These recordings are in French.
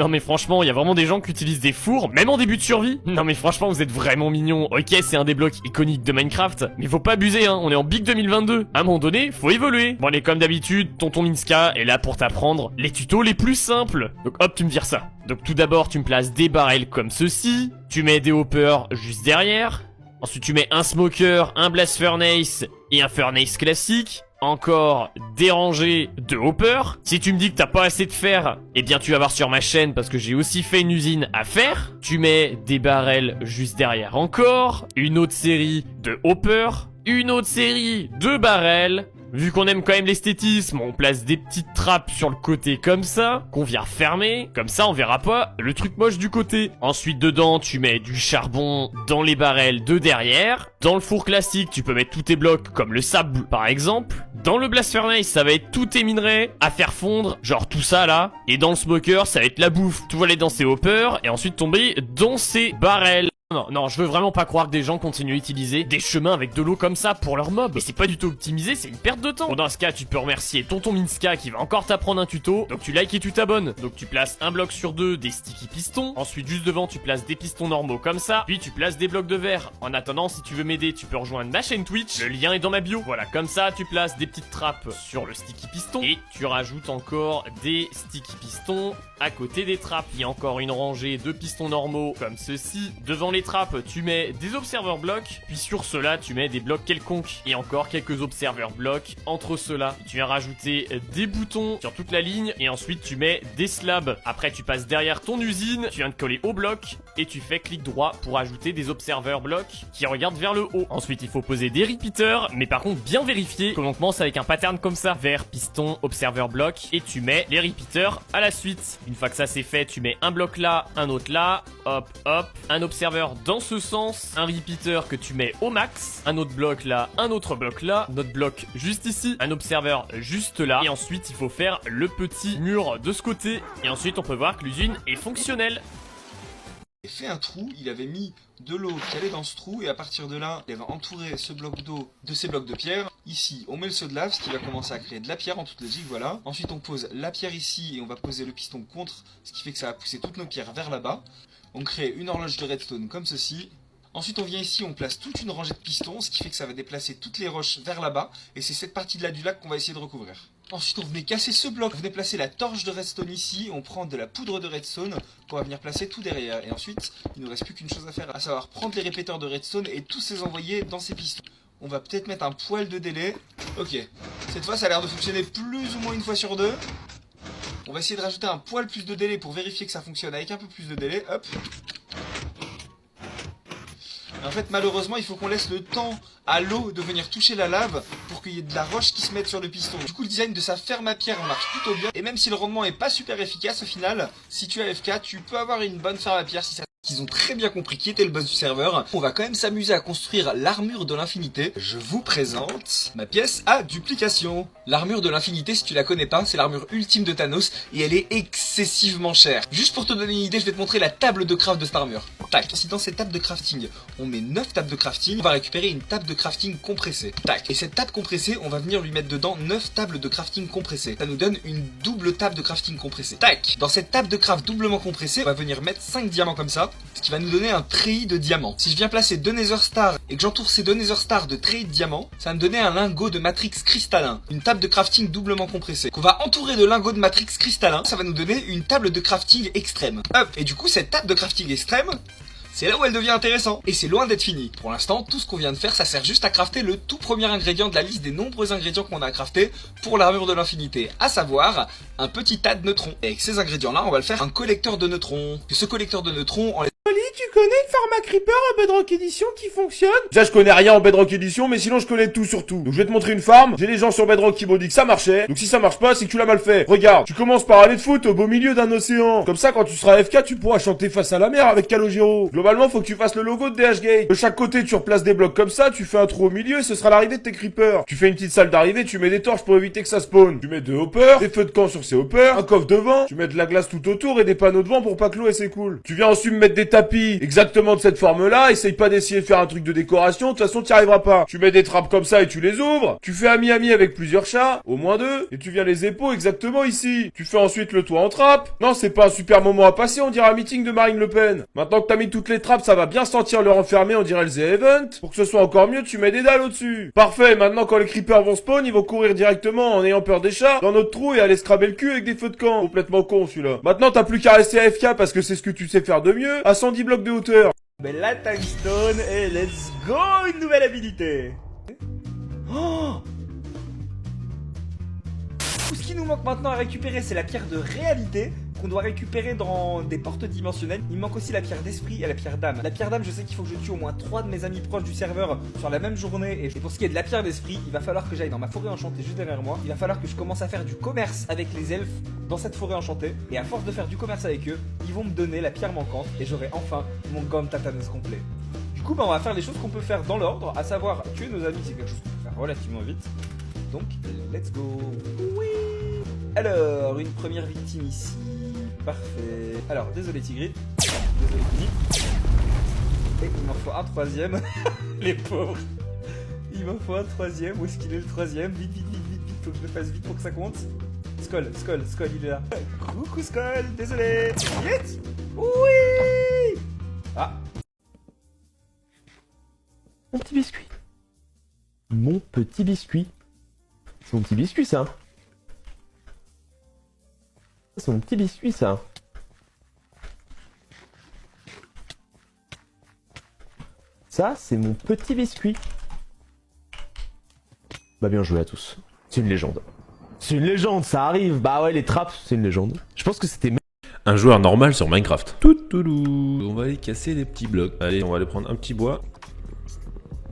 Non mais franchement, il y a vraiment des gens qui utilisent des fours, même en début de survie. Non mais franchement, vous êtes vraiment mignons. Ok, c'est un des blocs iconiques de Minecraft, mais faut pas abuser, hein, on est en Big 2022. À un moment donné, faut évoluer. Bon allez, comme d'habitude, tonton Minska est là pour t'apprendre les tutos les plus simples. Donc hop, tu me vires ça. Donc tout d'abord, tu me places des barrels comme ceci. Tu mets des hoppers juste derrière. Ensuite, tu mets un smoker, un blast furnace et un furnace classique. Encore des rangées de hoppers. Si tu me dis que t'as pas assez de fer, eh bien tu vas voir sur ma chaîne parce que j'ai aussi fait une usine à fer. Tu mets des barrels juste derrière encore. Une autre série de hoppers. Une autre série de barrels. Vu qu'on aime quand même l'esthétisme, on place des petites trappes sur le côté comme ça, qu'on vient fermer. Comme ça, on verra pas le truc moche du côté. Ensuite, dedans, tu mets du charbon dans les barrels de derrière. Dans le four classique, tu peux mettre tous tes blocs, comme le sable, par exemple. Dans le blast furnace, ça va être tous tes minerais à faire fondre, genre tout ça là. Et dans le smoker, ça va être la bouffe. Tout va aller dans ces hoppers et ensuite tomber dans ces barrels. Non, je veux vraiment pas croire que des gens continuent à utiliser des chemins avec de l'eau comme ça pour leurs mobs. Mais c'est pas du tout optimisé, c'est une perte de temps. Bon, dans ce cas, tu peux remercier tonton Minska qui va encore t'apprendre un tuto. Donc tu likes et tu t'abonnes. Donc tu places un bloc sur deux des sticky pistons. Ensuite, juste devant, tu places des pistons normaux comme ça. Puis tu places des blocs de verre. En attendant, si tu veux m'aider, tu peux rejoindre ma chaîne Twitch. Le lien est dans ma bio. Voilà, comme ça, tu places des petites trappes sur le sticky piston. Et tu rajoutes encore des sticky pistons à côté des trappes. Il y a encore une rangée de pistons normaux comme ceci. Devant les trappes, tu mets des observeurs blocs, puis sur ceux-là, tu mets des blocs quelconques. Et encore quelques observeurs blocs entre ceux-là. Tu viens rajouter des boutons sur toute la ligne, et ensuite tu mets des slabs. Après, tu passes derrière ton usine, tu viens de coller au bloc, et tu fais clic droit pour ajouter des observeurs blocs qui regardent vers le haut. Ensuite, il faut poser des repeaters, mais par contre, bien vérifier que l'on commence avec un pattern comme ça. Vert, piston, observeur bloc, et tu mets les repeaters à la suite. Une fois que ça c'est fait, tu mets un bloc là, un autre là, hop, hop, un observeur dans ce sens, un repeater que tu mets au max, un autre bloc là, un autre bloc là, notre bloc juste ici, un observeur juste là, et ensuite il faut faire le petit mur de ce côté, et ensuite on peut voir que l'usine est fonctionnelle. Il a fait un trou, il avait mis de l'eau qui allait dans ce trou et à partir de là, il avait entouré ce bloc d'eau de ces blocs de pierre. Ici, on met le seau de lave, ce qui va commencer à créer de la pierre en toute logique, voilà. Ensuite, on pose la pierre ici et on va poser le piston contre, ce qui fait que ça va pousser toutes nos pierres vers là-bas. On crée une horloge de redstone comme ceci. Ensuite, on vient ici, on place toute une rangée de pistons, ce qui fait que ça va déplacer toutes les roches vers là-bas. Et c'est cette partie de là du lac qu'on va essayer de recouvrir. Ensuite, on venait casser ce bloc, on venait placer la torche de redstone ici, on prend de la poudre de redstone qu'on va venir placer tout derrière. Et ensuite, il ne nous reste plus qu'une chose à faire, à savoir prendre les répéteurs de redstone et tous les envoyer dans ces pistons. On va peut-être mettre un poil de délai. Ok, cette fois ça a l'air de fonctionner plus ou moins une fois sur deux. On va essayer de rajouter un poil plus de délai pour vérifier que ça fonctionne avec un peu plus de délai. Hop. En fait, malheureusement, il faut qu'on laisse le temps à l'eau de venir toucher la lave pour qu'il y ait de la roche qui se mette sur le piston. Du coup, le design de sa ferme à pierre marche plutôt bien. Et même si le rendement est pas super efficace, au final, si tu as FK, tu peux avoir une bonne ferme à pierre si ça... Ils ont très bien compris qui était le boss du serveur. On va quand même s'amuser à construire l'armure de l'infinité. Je vous présente ma pièce à duplication. L'armure de l'infinité, si tu la connais pas, c'est l'armure ultime de Thanos et elle est excessivement chère. Juste pour te donner une idée, je vais te montrer la table de craft de cette armure. Tac, si dans cette table de crafting, on met 9 tables de crafting, on va récupérer une table de crafting compressée. Tac, et cette table compressée, on va venir lui mettre dedans 9 tables de crafting compressées. Ça nous donne une double table de crafting compressée. Tac, dans cette table de craft doublement compressée, on va venir mettre 5 diamants comme ça. Ce qui va nous donner un treillis de diamants. Si je viens placer 2 Nether Stars et que j'entoure ces 2 Nether Stars de treillis de diamants, ça va me donner un lingot de matrix cristallin. Une table de crafting doublement compressée. Qu'on va entourer de lingots de matrix cristallin, ça va nous donner une table de crafting extrême. Hop, et du coup cette table de crafting extrême, c'est là où elle devient intéressante. Et c'est loin d'être fini. Pour l'instant, tout ce qu'on vient de faire, ça sert juste à crafter le tout premier ingrédient de la liste des nombreux ingrédients qu'on a à crafter pour l'armure de l'infinité. À savoir, un petit tas de neutrons. Et avec ces ingrédients-là, on va le faire un collecteur de neutrons. Et ce collecteur de neutrons, on les... Oli, tu connais une Pharma Creeper en Bedrock Edition qui fonctionne? Déjà, je connais rien en Bedrock Edition, mais sinon je connais tout sur tout. Donc je vais te montrer une farm. J'ai des gens sur Bedrock qui m'ont dit que ça marchait. Donc si ça marche pas, c'est que tu l'as mal fait. Regarde, tu commences par aller te foutre au beau milieu d'un océan. Comme ça, quand tu seras FK, tu pourras chanter face à la mer avec Calogero. Globalement, faut que tu fasses le logo de DHgate. De chaque côté, tu replaces des blocs comme ça, tu fais un trou au milieu et ce sera l'arrivée de tes creepers. Tu fais une petite salle d'arrivée, tu mets des torches pour éviter que ça spawn. Tu mets 2 hoppers, des feux de camp sur ces hoppers, un coffre devant, tu mets de la glace tout autour et des panneaux devant pour pas que l'eau elle s'écoule. Tu viens ensuite mettre des tapis exactement de cette forme-là, essaye pas d'essayer de faire un truc de décoration, de toute façon t'y arriveras pas. Tu mets des trappes comme ça et tu les ouvres, tu fais ami-ami avec plusieurs chats, au moins 2, et tu viens les épaules exactement ici. Tu fais ensuite le toit en trappe. Non, c'est pas un super moment à passer, on dirait un meeting de Marine Le Pen. Maintenant que t'as mis toutes les trappes, ça va bien sentir le renfermer, on dirait le The Event. Pour que ce soit encore mieux, tu mets des dalles au-dessus. Parfait, maintenant quand les creepers vont spawn, ils vont courir directement en ayant peur des chats dans notre trou et aller scraber le cul avec des feux de camp. Complètement con celui-là. Maintenant t'as plus qu'à rester AFK parce que c'est ce que tu sais faire de mieux, à 110 blocs de hauteur. Mais la Timestone et let's go, une nouvelle habilité. Oh, tout ce qui nous manque maintenant à récupérer, c'est la pierre de réalité qu'on doit récupérer dans des portes dimensionnelles. Il me manque aussi la pierre d'esprit et la pierre d'âme. La pierre d'âme, je sais qu'il faut que je tue au moins 3 de mes amis proches du serveur sur la même journée. Et pour ce qui est de la pierre d'esprit, il va falloir que j'aille dans ma forêt enchantée juste derrière moi. Il va falloir que je commence à faire du commerce avec les elfes dans cette forêt enchantée. Et à force de faire du commerce avec eux, ils vont me donner la pierre manquante et j'aurai enfin mon gomme Tatanos complet. Du coup, on va faire les choses qu'on peut faire dans l'ordre, à savoir tuer nos amis, c'est quelque chose qu'on peut faire relativement vite. Donc, let's go. Oui. Alors, une première victime ici. Parfait. Alors, désolé Tigrid. Désolé Tini. Et il m'en faut un troisième. Les pauvres. Il m'en faut un troisième. Où est-ce qu'il est le troisième? Vite, vite, vite, vite, vite. Faut que je le fasse vite pour que ça compte. Skull, il est là. Coucou Skull, désolé. Vite. Oui. Ah. Mon petit biscuit. Mon petit biscuit. C'est mon petit biscuit, ça. C'est mon petit biscuit, ça. Ça, c'est mon petit biscuit. Bah, bien joué à tous. C'est une légende. C'est une légende, ça arrive. Bah ouais, les trappes, c'est une légende. Je pense que c'était... Un joueur normal sur Minecraft. Toutoulou. On va aller casser les petits blocs. Allez, on va aller prendre un petit bois.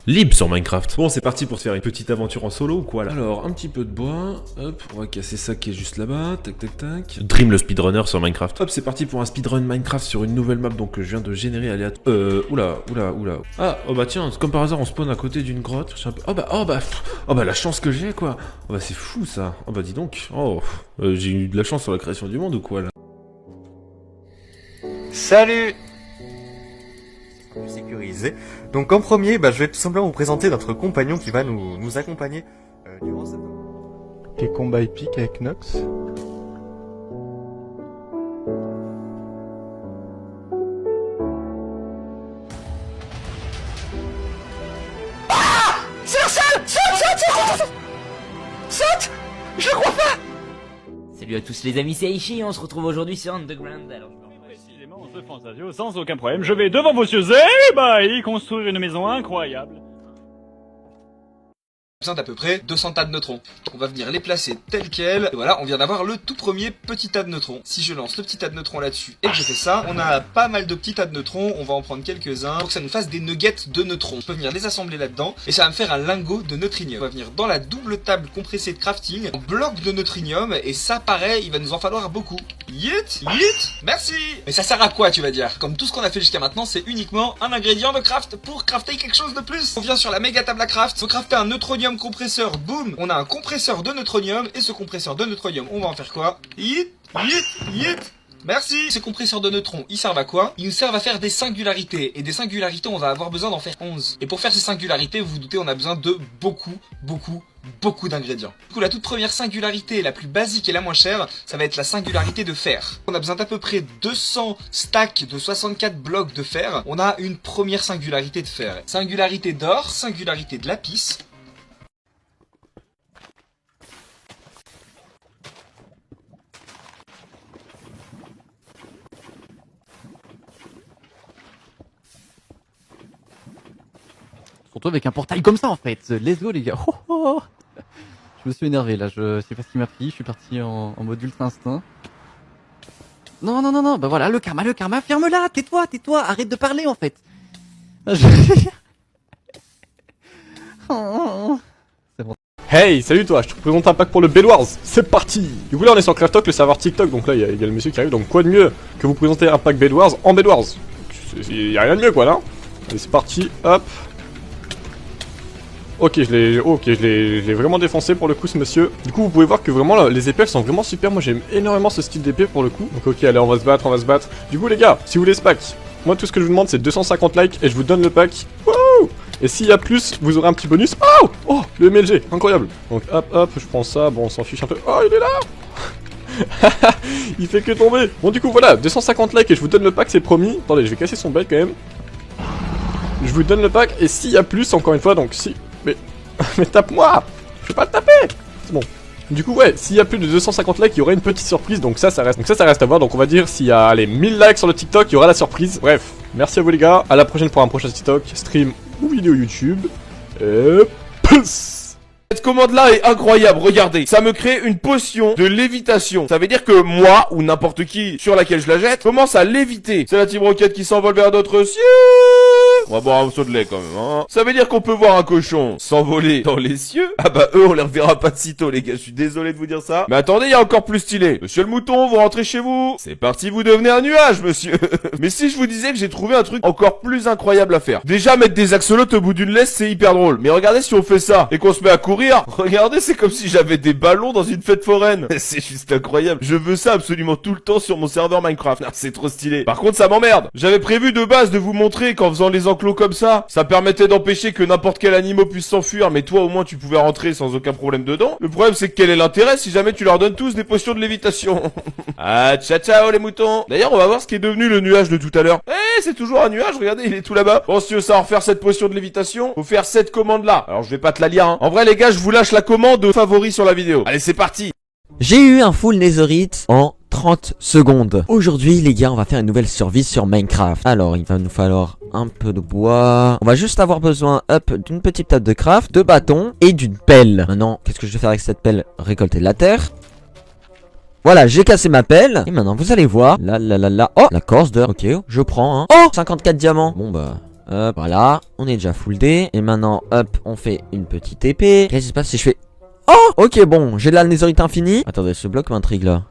Libre sur Minecraft. Bon, c'est parti pour se faire une petite aventure en solo ou quoi là? Alors, un petit peu de bois. Hop, on va casser ça qui est juste là-bas. Tac, tac, tac. Dream le speedrunner sur Minecraft. Hop, c'est parti pour un speedrun Minecraft sur une nouvelle map donc que je viens de générer aléatoire. Oula. Ah, oh bah tiens, comme par hasard, on spawn à côté d'une grotte. Oh bah la chance que j'ai quoi. Oh bah c'est fou ça. Oh bah dis donc. Oh, j'ai eu de la chance sur la création du monde ou quoi là? Salut! Sécurisé. Donc en premier, je vais tout simplement vous présenter notre compagnon qui va nous accompagner durant cette... Et combat épique avec Nox. Salut à tous les amis, c'est Aichi, on se retrouve aujourd'hui sur Underground. Alors, précisément ce Fantasio, sans aucun problème, je vais devant vos yeux y construire une maison incroyable. Besoin d'à peu près 200 tas de neutrons. On va venir les placer tels quels. Et voilà, on vient d'avoir le tout premier petit tas de neutrons. Si je lance le petit tas de neutrons là-dessus et que je fais ça, on a pas mal de petits tas de neutrons. On va en prendre quelques-uns pour que ça nous fasse des nuggets de neutrons. On peut venir les assembler là-dedans et ça va me faire un lingot de neutrinium. On va venir dans la double table compressée de crafting, en bloc de neutrinium et ça pareil, il va nous en falloir beaucoup. Yeet, merci. Mais ça sert à quoi tu vas dire? Comme tout ce qu'on a fait jusqu'à maintenant, c'est uniquement un ingrédient de craft pour crafter quelque chose de plus. On vient sur la méga table à craft, faut crafter un neutronium compresseur, boum, on a un compresseur de neutronium, et ce compresseur de neutronium, on va en faire quoi? Yeet. Merci. Ces compresseurs de neutrons, ils servent à quoi? Ils nous servent à faire des singularités, et des singularités, on va avoir besoin d'en faire 11. Et pour faire ces singularités, vous vous doutez, on a besoin de beaucoup d'ingrédients. Du coup, la toute première singularité, la plus basique et la moins chère, ça va être la singularité de fer. On a besoin d'à peu près 200 stacks de 64 blocs de fer. On a une première singularité de fer. Singularité d'or, singularité de lapis. On se retrouve avec un portail comme ça en fait. Let's go les gars. Oh, oh. Je me suis énervé là, je sais pas ce qui m'a pris, je suis parti en mode ultra instinct. Non, bah voilà, le karma, ferme-la, tais-toi, arrête de parler en fait. C'est bon. Hey, salut toi, je te présente un pack pour le Bedwars, c'est parti. Du coup là on est sur Craftok, le serveur TikTok, donc là il y a le monsieur qui arrive, donc quoi de mieux que vous présenter un pack Bedwars en Bedwars. Il y a rien de mieux quoi là. Allez c'est parti, hop. Ok, je l'ai vraiment défoncé pour le coup ce monsieur. Du coup vous pouvez voir que vraiment les épées elles sont vraiment super, moi j'aime énormément ce style d'épée pour le coup. Donc ok allez on va se battre. Du coup les gars, si vous voulez ce pack, moi tout ce que je vous demande c'est 250 likes et je vous donne le pack. Wouh! Et s'il y a plus, vous aurez un petit bonus. Oh! Oh! Le MLG, incroyable. Donc hop hop, je prends ça, bon on s'en fiche un peu. Oh il est là! Il fait que tomber. Bon du coup voilà, 250 likes et je vous donne le pack, c'est promis. Attendez, je vais casser son bec quand même. Je vous donne le pack et s'il y a plus, encore une fois, donc si... Mais tape-moi! Je vais pas le taper! C'est bon. Du coup ouais, s'il y a plus de 250 likes, il y aura une petite surprise, donc ça reste à voir. Donc on va dire s'il y a allez, 1000 likes sur le TikTok, il y aura la surprise. Bref, merci à vous les gars, à la prochaine pour un prochain TikTok, stream ou vidéo YouTube. Et peace! Cette commande là est incroyable, regardez, ça me crée une potion de lévitation. Ça veut dire que moi, ou n'importe qui sur laquelle je la jette, commence à léviter. C'est la Team Rocket qui s'envole vers d'autres cieux. On va boire un morceau de lait quand même, hein. Ça veut dire qu'on peut voir un cochon s'envoler dans les cieux. Ah bah eux, on les reverra pas de sitôt les gars, je suis désolé de vous dire ça. Mais attendez, il y a encore plus stylé. Monsieur le mouton, vous rentrez chez vous. C'est parti, vous devenez un nuage, monsieur. Mais si je vous disais que j'ai trouvé un truc encore plus incroyable à faire. Déjà, mettre des axolotes au bout d'une laisse, c'est hyper drôle. Mais regardez si on fait ça et qu'on se met à courir. Regardez, c'est comme si j'avais des ballons dans une fête foraine. C'est juste incroyable. Je veux ça absolument tout le temps sur mon serveur Minecraft. Ah, c'est trop stylé. Par contre, ça m'emmerde. J'avais prévu de base de vous montrer qu'en faisant les enclos comme ça permettait d'empêcher que n'importe quel animal puisse s'enfuir, mais toi au moins tu pouvais rentrer sans aucun problème dedans. Le problème c'est que quel est l'intérêt si jamais tu leur donnes tous des potions de lévitation? Ah, ciao ciao les moutons. D'ailleurs, on va voir ce qui est devenu le nuage de tout à l'heure. Eh, c'est toujours un nuage, regardez, il est tout là-bas. Bon, si tu veux savoir faire cette potion de lévitation, faut faire cette commande là. Alors je vais pas te la lire, hein. En vrai les gars, je vous lâche la commande favori sur la vidéo. Allez, c'est parti. J'ai eu un full netherite en 30 secondes. Aujourd'hui les gars, on va faire une nouvelle survie sur Minecraft. Alors il va nous falloir un peu de bois. On va juste avoir besoin d'une petite table de craft, de bâtons et d'une pelle. Maintenant, qu'est-ce que je vais faire avec cette pelle? Récolter de la terre. Voilà, j'ai cassé ma pelle. Et maintenant vous allez voir. Oh, la corse d'or. Ok, je prends, hein. Oh, 54 diamants. Bon bah hop, voilà, on est déjà full D. Et maintenant hop, on fait une petite épée. Qu'est-ce qui se passe si je fais... Oh, ok, bon, j'ai de la netherite infinie. Attendez, ce bloc m'intrigue là.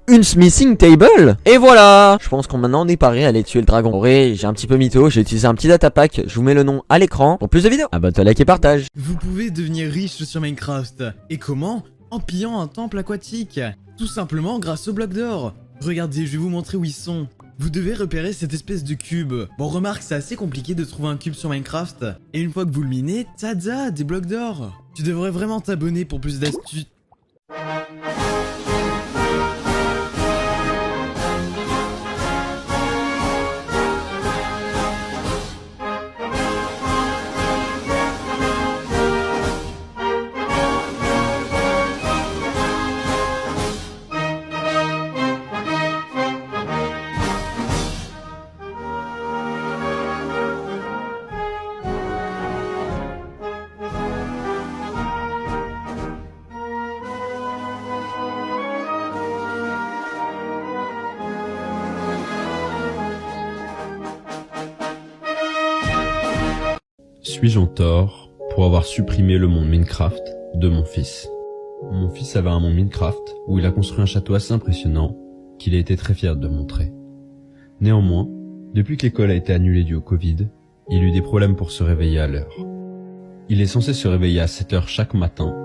Une smithing table. Et voilà. Je pense qu'on maintenant on est paré à aller tuer le dragon. Ouais, j'ai un petit peu mytho, j'ai utilisé un petit data pack. Je vous mets le nom à l'écran. Pour plus de vidéos, abonne-toi, like et partage. Vous pouvez devenir riche sur Minecraft. Et comment? En pillant un temple aquatique. Tout simplement grâce au bloc d'or. Regardez, je vais vous montrer où ils sont. Vous devez repérer cette espèce de cube. Bon, remarque, c'est assez compliqué de trouver un cube sur Minecraft. Et une fois que vous le minez, tada, des blocs d'or. Tu devrais vraiment t'abonner pour plus d'astuces. Suis-je en tort pour avoir supprimé le monde Minecraft de mon fils? Mon fils avait un monde Minecraft où il a construit un château assez impressionnant qu'il a été très fier de montrer. Néanmoins, depuis que l'école a été annulée dû au Covid, il eut des problèmes pour se réveiller à l'heure. Il est censé se réveiller à 7 heures chaque matin,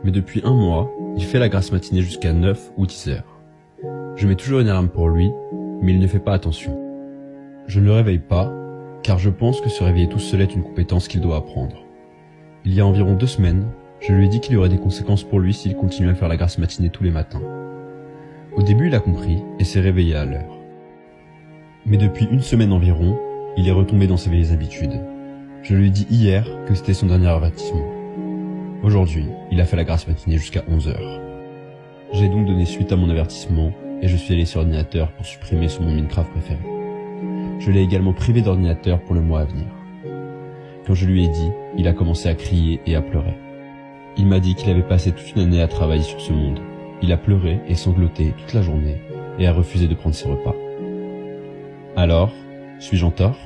mais depuis un mois, il fait la grasse matinée jusqu'à 9 ou 10 heures. Je mets toujours une alarme pour lui, mais il ne fait pas attention. Je ne le réveille pas, car je pense que se réveiller tout seul est une compétence qu'il doit apprendre. Il y a environ 2 semaines, je lui ai dit qu'il y aurait des conséquences pour lui s'il continuait à faire la grasse matinée tous les matins. Au début, il a compris et s'est réveillé à l'heure. Mais depuis 1 semaine environ, il est retombé dans ses vieilles habitudes. Je lui ai dit hier que c'était son dernier avertissement. Aujourd'hui, il a fait la grasse matinée jusqu'à 11 heures. J'ai donc donné suite à mon avertissement et je suis allé sur ordinateur pour supprimer son monde Minecraft préféré. Je l'ai également privé d'ordinateur pour le mois à venir. Quand je lui ai dit, il a commencé à crier et à pleurer. Il m'a dit qu'il avait passé toute une année à travailler sur ce monde. Il a pleuré et sangloté toute la journée et a refusé de prendre ses repas. Alors, suis-je en tort ?